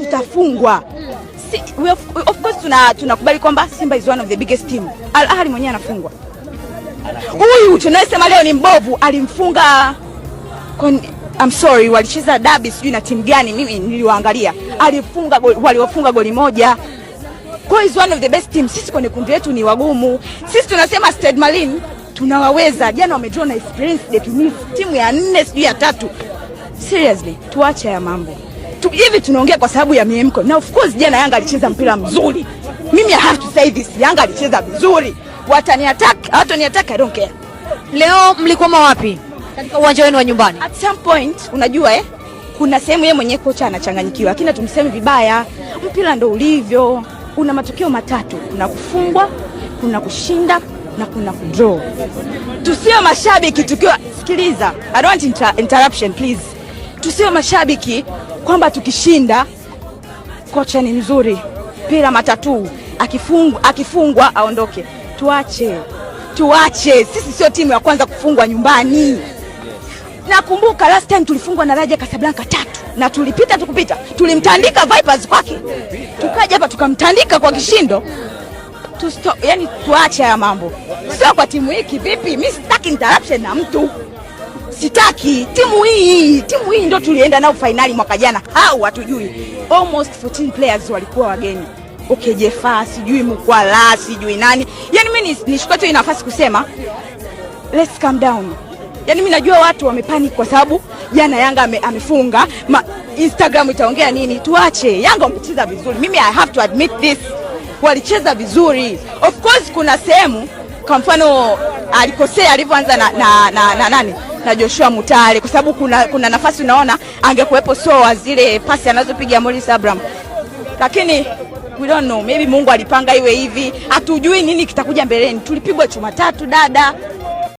tutafungwa. Of course tunakubali kwamba Simba is one of the biggest team. Al Ahly mwenyewe anafungwa. Huyu tunayesema leo ni mbovu alimfunga I'm sorry, walicheza derby sijui na timu gani, mimi niliwaangalia. Alifunga waliofunga goli moja. Kwa is one of the best team. Sisi kwenye kundi letu ni wagumu. Sisi tunasema Stade Malien tunawaweza. Jana wamedraw na Experience de Tunis, timu ya 4 sijui ya 3. Seriously, tuache ya mambo. Hivi tunaongea kwa sababu ya miemko. Na of course jana Yanga alicheza mpira mzuri. Mimi I have to say this, Yanga alicheza vizuri. Watani attack, I don't care. Leo mlikwama wapi? Katika uwanja wenu wa nyumbani. At some point unajua kuna sehemu yeye mwenyewe kocha anachanganyikiwa, lakini tumseme vibaya. Mpira ndo ulivyo. Una matokeo matatu, kuna kufungwa, kuna kushinda na kuna kudraw. Tusio mashabiki tukiwa sikiliza. I don't want interruption please. Tusio mashabiki kwamba tukishinda kocha ni mzuri. Mpira matatu, akifungwa aondoke. Tuache. Sisi sio timu ya kwanza kufungwa nyumbani. Nakumbuka last time tulifungwa na Raja Casablanca 3 na tukupita. Tulimtandika Vipers kwake. Tukaja hapa tukamtandika kwa kishindo. Yani tuache ya mambo. Sio kwa timu hiki vipi? Mimi sitaki interruption na mtu. Sitaki. Timu hii ndio tulienda nao finali mwaka jana. Hao hatujui. Almost 14 players walikuwa wageni. Okay, Jefa, sijui Mkwala, sijui nani. Yani mimi nishukua tu nafasi kusema let's calm down. Yani mimi najua watu wamepanic kwa sababu jana Yanga amefunga. Instagram itaongea nini? Tuache. Yanga wamecheza vizuri. Mimi I have to admit this. Walicheza vizuri. Of course kuna sehemu kwa mfano alikosea alivyoanza na Joshua Mutale kwa sababu kuna nafasi unaona angekuepo Soa zile pasi anazopiga Morris Abraham. Lakini we don't know, maybe Mungu alipanga iwe hivi. Hatujui nini kitakuja mbeleni. Tulipigwa chuma 3 dada.